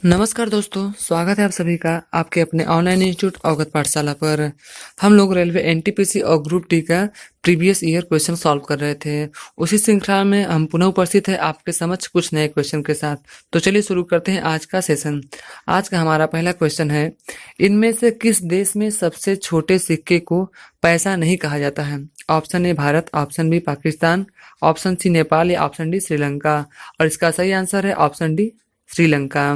नमस्कार दोस्तों, स्वागत है आप सभी का आपके अपने ऑनलाइन इंस्टीट्यूट अवगत पाठशाला पर। हम लोग रेलवे एनटीपीसी और ग्रुप डी का प्रीवियस ईयर क्वेश्चन सॉल्व कर रहे थे। उसी श्रृंखला में हम पुनः उपस्थित है आपके समक्ष कुछ नए क्वेश्चन के साथ। तो चलिए शुरू करते हैं आज का सेशन। आज का हमारा पहला क्वेश्चन है, इनमें से किस देश में सबसे छोटे सिक्के को पैसा नहीं कहा जाता है? Option A Bharat, option B Pakistan, option C Nepal या ऑप्शन डी श्रीलंका। और इसका सही आंसर है ऑप्शन डी श्रीलंका।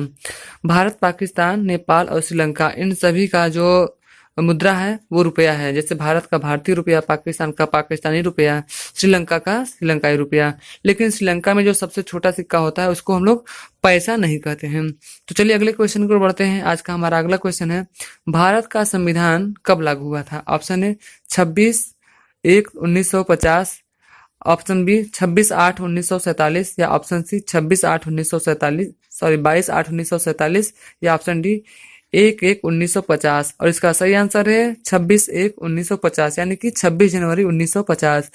भारत, पाकिस्तान, नेपाल और श्रीलंका इन सभी का जो मुद्रा है वो रुपया है। जैसे भारत का भारतीय रुपया, पाकिस्तान का पाकिस्तानी रुपया, श्रीलंका का श्रीलंकाई रुपया। लेकिन श्रीलंका में जो सबसे छोटा सिक्का होता है उसको हम लोग पैसा नहीं कहते हैं। तो चलिए अगले क्वेश्चन को बढ़ते हैं। आज का हमारा अगला क्वेश्चन है, भारत का संविधान कब लागू हुआ था? ऑप्शन ए 26/1/1950, ऑप्शन बी 26/8/1947 या ऑप्शन सी 22/8/1947 या ऑप्शन डी 1/1/1950। और इसका सही आंसर है 26/1/1950 यानी कि 26 जनवरी 1950।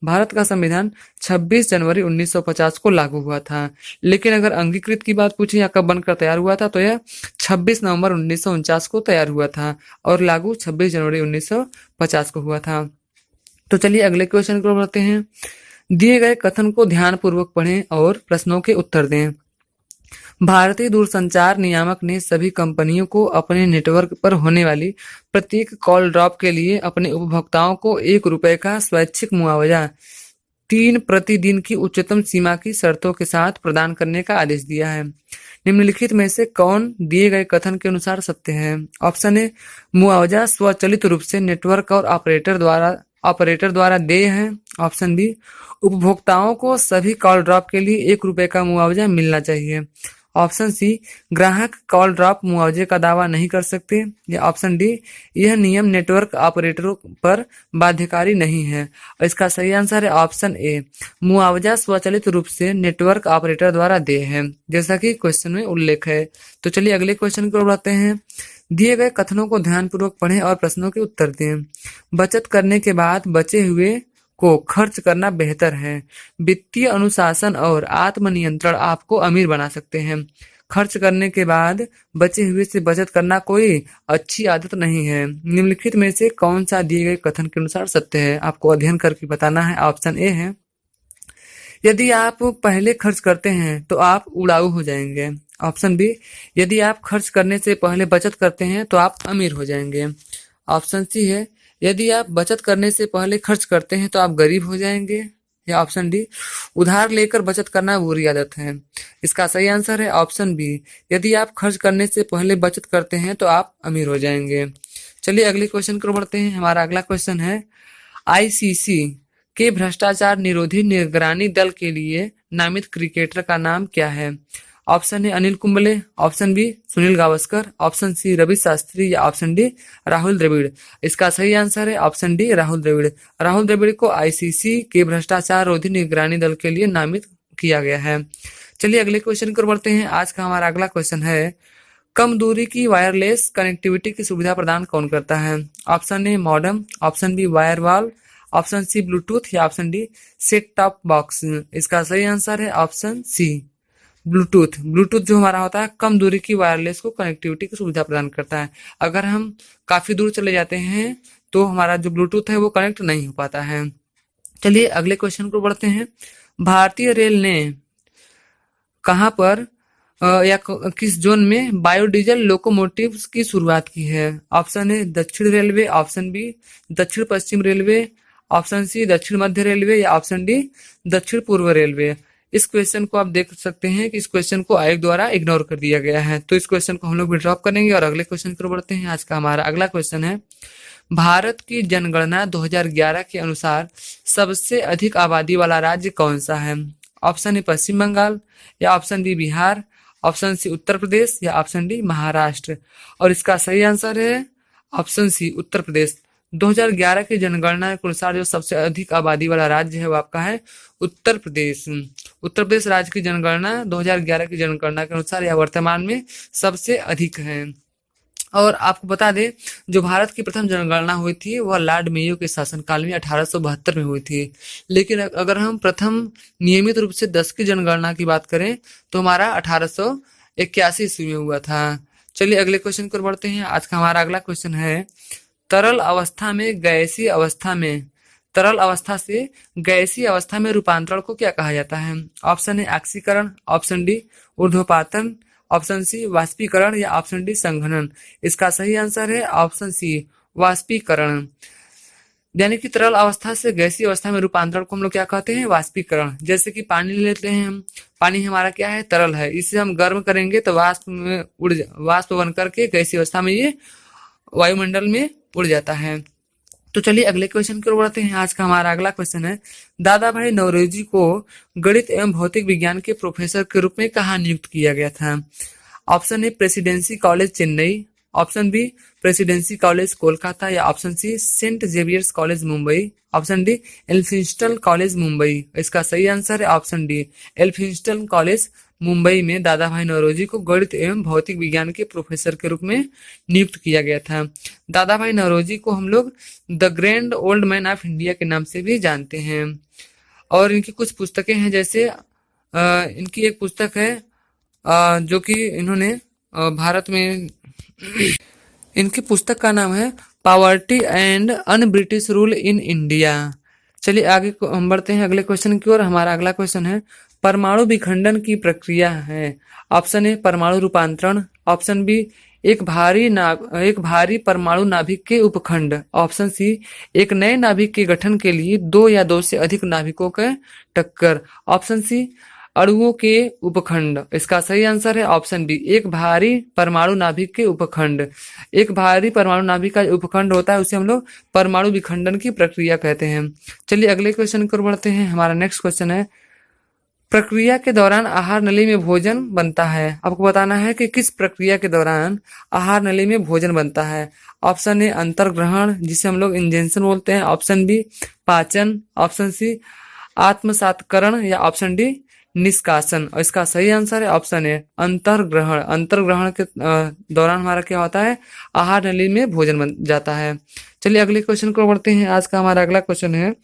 भारत का संविधान 26 जनवरी 1950 को लागू हुआ था। लेकिन अगर अंगीकृत की बात पूछे या कब बनकर तैयार हुआ था तो यह 26 नवंबर 1949 को तैयार हुआ था और लागू 26 जनवरी 1950 को हुआ था। तो चलिए अगले क्वेश्चन को बढ़ते हैं। दिए गए कथन को ध्यानपूर्वक पढ़ें और प्रश्नों के उत्तर दें। भारतीय दूरसंचार नियामक ने सभी कंपनियों को अपने नेटवर्क पर होने वाली प्रत्येक कॉल ड्रॉप के लिए अपने उपभोक्ताओं को ₹1 का स्वैच्छिक मुआवजा 3 प्रतिदिन की उच्चतम सीमा की शर्तों के साथ प्रदान करने का आदेश दिया है। निम्नलिखित में से कौन दिए गए कथन के अनुसार सत्य है? ऑप्शन ए मुआवजा स्वचालित रूप से नेटवर्क और ऑपरेटर द्वारा देय है। ऑप्शन बी उपभोक्ताओं को सभी कॉल ड्रॉप के लिए ₹1 का मुआवजा मिलना चाहिए। ऑप्शन सी ग्राहक कॉल ड्रॉप मुआवजे का दावा नहीं कर सकते। या ऑप्शन डी यह नियम नेटवर्क ऑपरेटरों पर बाध्यकारी नहीं है। और इसका सही आंसर है ऑप्शन ए मुआवजा स्वचालित रूप से नेटवर्क ऑपरेटर द्वारा देय है, जैसा कि क्वेश्चन में उल्लेख है। तो चलिए अगले क्वेश्चन को बढ़ाते हैं। दिए गए कथनों को ध्यानपूर्वक पढ़ें और प्रश्नों के उत्तर दें। बचत करने के बाद बचे हुए को खर्च करना बेहतर है। वित्तीय अनुशासन और आत्मनियंत्रण आपको अमीर बना सकते हैं। खर्च करने के बाद बचे हुए से बचत करना कोई अच्छी आदत नहीं है। निम्नलिखित में से कौन सा दिए गए कथन के अनुसार सत्य है? आपको अध्ययन करके बताना है। ऑप्शन ए है, यदि आप पहले खर्च करते हैं तो आप उड़ाऊ हो जाएंगे। ऑप्शन बी, यदि आप खर्च करने से पहले बचत करते हैं तो आप अमीर हो जाएंगे। ऑप्शन सी है, यदि आप बचत करने से पहले खर्च करते हैं तो आप गरीब हो जाएंगे। या ऑप्शन डी उधार लेकर बचत करना बुरी आदत है। इसका सही आंसर है ऑप्शन बी, यदि आप खर्च करने से पहले बचत करते हैं तो आप अमीर हो जाएंगे। चलिए अगले क्वेश्चन को बढ़ते हैं। हमारा अगला क्वेश्चन है, आईसीसी के भ्रष्टाचार निरोधी निगरानी दल के लिए नामित क्रिकेटर का नाम क्या है? Option A Anil Kumble, option B Sunil Gavaskar, option C Ravi Shastri या ऑप्शन डी राहुल द्रविड़। इसका सही आंसर है ऑप्शन डी राहुल द्रविड़। राहुल द्रविड़ को आईसीसी के भ्रष्टाचार रोधी निगरानी दल के लिए नामित किया गया है। चलिए अगले क्वेश्चन को बढ़ते हैं। आज का हमारा अगला क्वेश्चन है, कम दूरी की वायरलेस कनेक्टिविटी की सुविधा प्रदान कौन करता है? Option A modem, option B firewall, option C bluetooth या option D set top box. इसका सही आंसर है ऑप्शन सी ब्लूटूथ। ब्लूटूथ जो हमारा होता है कम दूरी की वायरलेस को कनेक्टिविटी की सुविधा प्रदान करता है। अगर हम काफी दूर चले जाते हैं तो हमारा जो ब्लूटूथ है वो कनेक्ट नहीं हो पाता है। चलिए अगले क्वेश्चन को बढ़ते हैं। भारतीय रेल ने कहां पर किस जोन में बायोडीजल लोकोमोटिव्स की शुरुआत की है? ऑप्शन ए दक्षिण रेलवे, ऑप्शन बी दक्षिण पश्चिम रेलवे, ऑप्शन सी दक्षिण मध्य रेलवे या ऑप्शन डी दक्षिण पूर्व रेलवे। इस क्वेश्चन को आप देख सकते हैं कि इस क्वेश्चन को आयोग द्वारा इग्नोर कर दिया गया है, तो इस क्वेश्चन को हम लोग भी ड्रॉप करेंगे और अगले क्वेश्चन की ओर बढ़ते हैं। आज का हमारा अगला क्वेश्चन है, भारत की जनगणना 2011 के अनुसार सबसे अधिक आबादी वाला राज्य कौन सा है? ऑप्शन ए पश्चिम बंगाल या option B Bihar, option C Uttar Pradesh या ऑप्शन डी महाराष्ट्र। और इसका सही आंसर है ऑप्शन सी उत्तर प्रदेश। 2011 की जनगणना के अनुसार जो सबसे अधिक आबादी वाला राज्य है वो आपका है उत्तर प्रदेश। उत्तर प्रदेश राज्य की जनगणना 2011 की जनगणना के अनुसार यह वर्तमान में सबसे अधिक है। और आपको बता दें, जो भारत की प्रथम जनगणना हुई थी वह लॉर्ड मेयो के शासनकाल में 1872 में हुई थी। लेकिन अगर हम प्रथम नियमित रूप से 10 की जनगणना की बात करें तो हमारा 81 ईस्वी में हुआ था। चलिए अगले क्वेश्चन की ओर बढ़ते हैं। आज का हमारा अगला क्वेश्चन है, तरल अवस्था में गैसीय अवस्था में तरल अवस्था से गैसीय अवस्था में रूपांतरण को क्या कहा जाता है? ऑप्शन है ऑक्सीकरण, ऑप्शन डी ऊर्ध्वपातन, ऑप्शन सी वाष्पीकरण या ऑप्शन डी संघनन। इसका सही आंसर है ऑप्शन सी वाष्पीकरण। यानी कि तरल अवस्था से गैसीय अवस्था में रूपांतरण को हम लोग क्या कहते हैं? वाष्पीकरण। जैसे कि पानी ले लेते हैं हम, पानी हमारा क्या है? तरल है। इसे हम गर्म करेंगे तो वाष्प बन करके गैसीय अवस्था में ये वायुमंडल में उड़ जाता है। तो चलिए अगले क्वेश्चन की ओर बढ़ते हैं। आज का हमारा अगला क्वेश्चन है, दादा भाई नौरोजी को गणित एवं भौतिक विज्ञान के प्रोफेसर के रूप में कहाँ नियुक्त किया गया था? Option A presidency college Chennai, option B presidency college Kolkata या option C saint Xavier's college Mumbai, option D Elphinstone college Mumbai. इसका सही आंसर है option D Elphinstone college Mumbai में दादा भाई नौरोजी को गणित एवं भौतिक विज्ञान के प्रोफेसर के रूप में नियुक्त किया गया था। दादा भाई नौरोजी को हम लोग the grand old man of India के नाम से भी जानते हैं। और इनकी कुछ पुस्तकें हैं, जैसे इनकी एक पुस्तक है जो कि इन्होंने भारत में इनकी पुस्तक का नाम है poverty and un British rule in India. चलिए आगे हम बढ़ते हैं अगले क्वेश्चन की ओर। हमारा अगला क्वेश्चन है, परमाणु विखंडन की प्रक्रिया है। ऑप्शन ए परमाणु रूपांतरण, ऑप्शन बी एक भारी परमाणु नाभिक के उपखंड, ऑप्शन सी एक नए नाभिक के गठन के लिए दो या दो से अधिक नाभिकों के टक्कर, ऑप्शन सी अणुओं के उपखंड। इसका सही आंसर है ऑप्शन बी एक भारी परमाणु नाभिक के उपखंड। एक भारी परमाणु नाभिक का उपखंड होता है उसे हम लोग परमाणु विखंडन की प्रक्रिया कहते हैं। चलिए अगले क्वेश्चन की ओर बढ़ते हैं। हमारा नेक्स्ट क्वेश्चन है, प्रक्रिया के दौरान आहार नली में भोजन बनता है। आपको बताना है कि किस प्रक्रिया के दौरान आहार नली में भोजन बनता है। ऑप्शन ए अंतर्ग्रहण, जिसे हम लोग इंजेक्शन बोलते हैं, ऑप्शन बी पाचन, ऑप्शन सी आत्मसात्करण या ऑप्शन डी निष्कासन। और इसका सही आंसर है ऑप्शन ए अंतर्ग्रहण। अंतर्ग्रहण के दौरान हमारा क्या होता है? आहार नली में भोजन बन जाता है। चलिए अगले क्वेश्चन को बढ़ते हैं। आज का हमारा अगला क्वेश्चन है,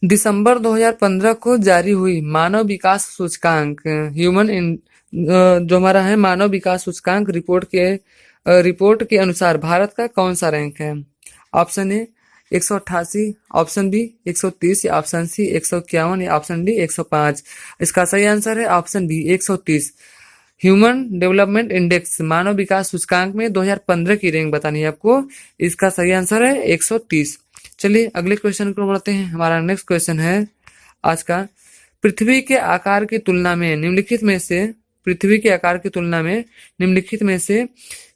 दिसंबर 2015 को जारी हुई मानव विकास सूचकांक जो हमारा है मानव विकास सूचकांक रिपोर्ट के अनुसार भारत का कौन सा रैंक है? ऑप्शन ए 188, ऑप्शन बी 130 या ऑप्शन सी 151 या ऑप्शन डी 105। इसका सही आंसर है option B 130। Human development index मानव विकास सूचकांक में 2015 की रैंक बतानी है आपको। इसका सही आंसर है 130। चलिए अगले क्वेश्चन को बढ़ते हैं। हमारा नेक्स्ट क्वेश्चन है आज का, पृथ्वी के आकार की तुलना में निम्नलिखित में से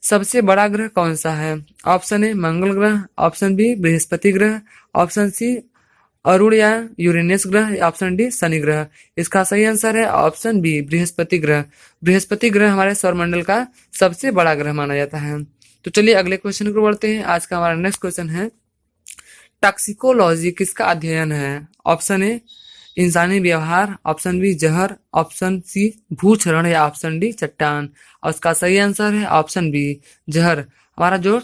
सबसे बड़ा ग्रह कौन सा है? ऑप्शन ए मंगल ग्रह, ऑप्शन बी बृहस्पति ग्रह, ऑप्शन सी अरुण या यूरेनस ग्रह, ऑप्शन डी शनि ग्रह। इसका सही आंसर है ऑप्शन बी बृहस्पति ग्रह। बृहस्पति ग्रह हमारे सौरमंडल का सबसे बड़ा ग्रह माना जाता है। तो चलिए अगले क्वेश्चन को बढ़ते हैं। आज का हमारा नेक्स्ट क्वेश्चन है, टॉक्सिकोलॉजी किसका अध्ययन है? ऑप्शन ए इंसानी व्यवहार, ऑप्शन बी जहर, ऑप्शन सी भूक्षरण या ऑप्शन डी चट्टान। और उसका सही आंसर है ऑप्शन बी जहर। हमारा जो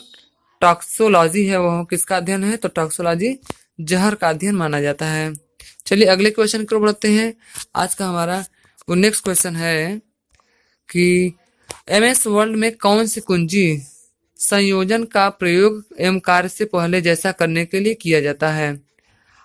टॉक्सोलॉजी है वो किसका अध्ययन है? तो टॉक्सोलॉजी जहर का अध्ययन माना जाता है। चलिए अगले क्वेश्चन को बढ़ते हैं। आज का हमारा वो नेक्स्ट क्वेश्चन है कि MS वर्ल्ड में कौन सी कुंजी संयोजन का प्रयोग एवं कार्य से पहले जैसा करने के लिए किया जाता है?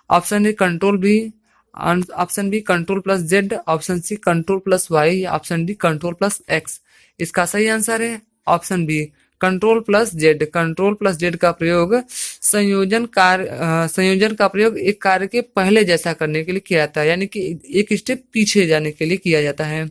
Option A control B, option B control plus Z, option C control plus Y या option D control plus X. इसका सही आंसर है option B control plus Z. Control plus Z का प्रयोग संयोजन का प्रयोग एक कार्य के पहले जैसा करने के लिए किया जाता है, यानी कि एक स्टेप पीछे जाने के लिए किया जाता है।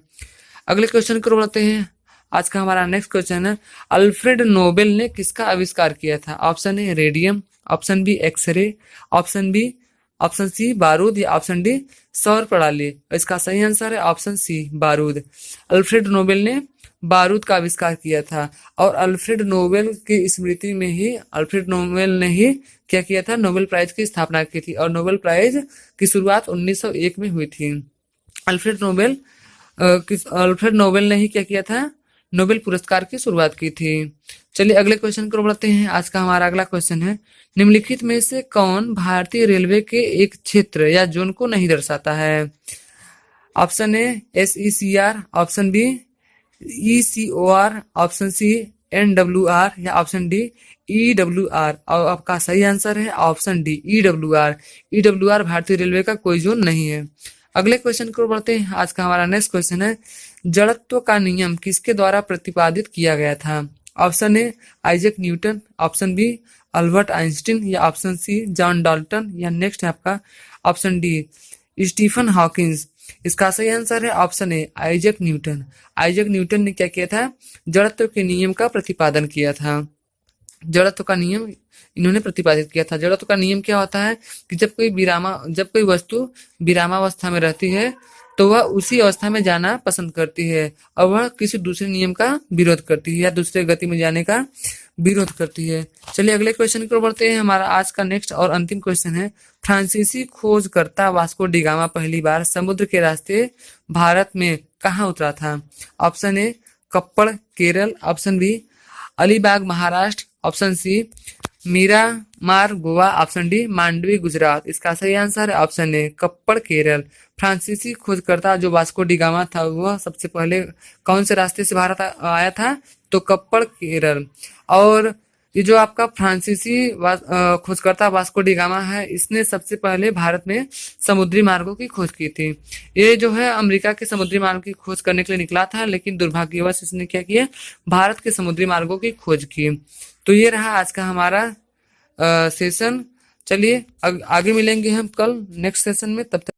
अगले क्वेश्चन को बढ़ते हैं। आज का हमारा नेक्स्ट क्वेश्चन है, अल्फ्रेड नोबेल ने किसका आविष्कार किया था? Option A radium, option B X-ray, option C बारूद या ऑप्शन डी सौर प्रणाली। इसका सही आंसर है ऑप्शन सी बारूद। अल्फ्रेड नोबेल ने बारूद का आविष्कार किया था और अल्फ्रेड नोबेल की स्मृति में ही अल्फ्रेड नोबेल ने ही क्या किया था? नोबेल प्राइज की स्थापना की थी और नोबेल प्राइज की शुरुआत 1901 में हुई थी। अल्फ्रेड नोबेल ने ही क्या किया था? नोबेल पुरस्कार की शुरुआत की थी। चलिए अगले क्वेश्चन को बढ़ते हैं। आज का हमारा अगला क्वेश्चन है, निम्नलिखित में से कौन भारतीय रेलवे के एक क्षेत्र या जोन को नहीं दर्शाता है? Option A SECR, option B ECOR, option C NWR या ऑप्शन डी EWR। और आपका सही आंसर है ऑप्शन डी EWR। EWR भारतीय रेलवे का कोई जोन नहीं है। अगले क्वेश्चन को बढ़ते हैं। आज का हमारा नेक्स्ट क्वेश्चन है, जड़त्व का नियम किसके द्वारा प्रतिपादित किया गया था? Option A Isaac Newton, option B Albert Einstein या ऑप्शन सी जॉन डाल्टन या नेक्स्ट है आपका ऑप्शन डी स्टीफन हॉकिंस। इसका सही आंसर है option A Isaac Newton. Isaac Newton ने क्या किया था? जड़त्व के नियम का प्रतिपादन किया था। जड़त्व का नियम इन्होंने प्रतिपादित किया था। जड़त्व का नियम क्या होता है कि जब कोई वस्तु विरामावस्था में रहती है तो वह उसी अवस्था में जाना पसंद करती है और वह किसी दूसरे नियम का विरोध करती है या दूसरे गति में जाने का विरोध करती है। चलिए अगले क्वेश्चन की ओर बढ़ते हैं। हमारा आज का नेक्स्ट और अंतिम क्वेश्चन है, फ्रांसीसी खोजकर्ता वास्को डी गामा पहली बार समुद्र के रास्ते भारत में कहाँ उतरा था? Option A Kappad Kerala, option B Alibag Maharashtra, option C Miramar Goa, option D Mandvi Gujarat. इसका सही आंसर है ऑप्शन ए कप्पड़ केरल। फ्रांसीसी खोजकर्ता जो वास्को डी गामा था वह सबसे पहले कौन से रास्ते से भारत आया था? तो कप्पड़ केरल। और ये जो आपका फ्रांसीसी खोजकर्ता वास्को डी गामा है, इसने सबसे पहले भारत में समुद्री मार्गों की खोज की थी। ये जो है अमेरिका के समुद्री मार्गों की खोज करने के लिए निकला था, लेकिन दुर्भाग्यवश इसने क्या किया? भारत के समुद्री मार्गों की खोज की। तो ये रहा आज का हमारा सेशन। चलिए आगे मिलेंगे हम कल नेक्स्ट सेशन में, तब तक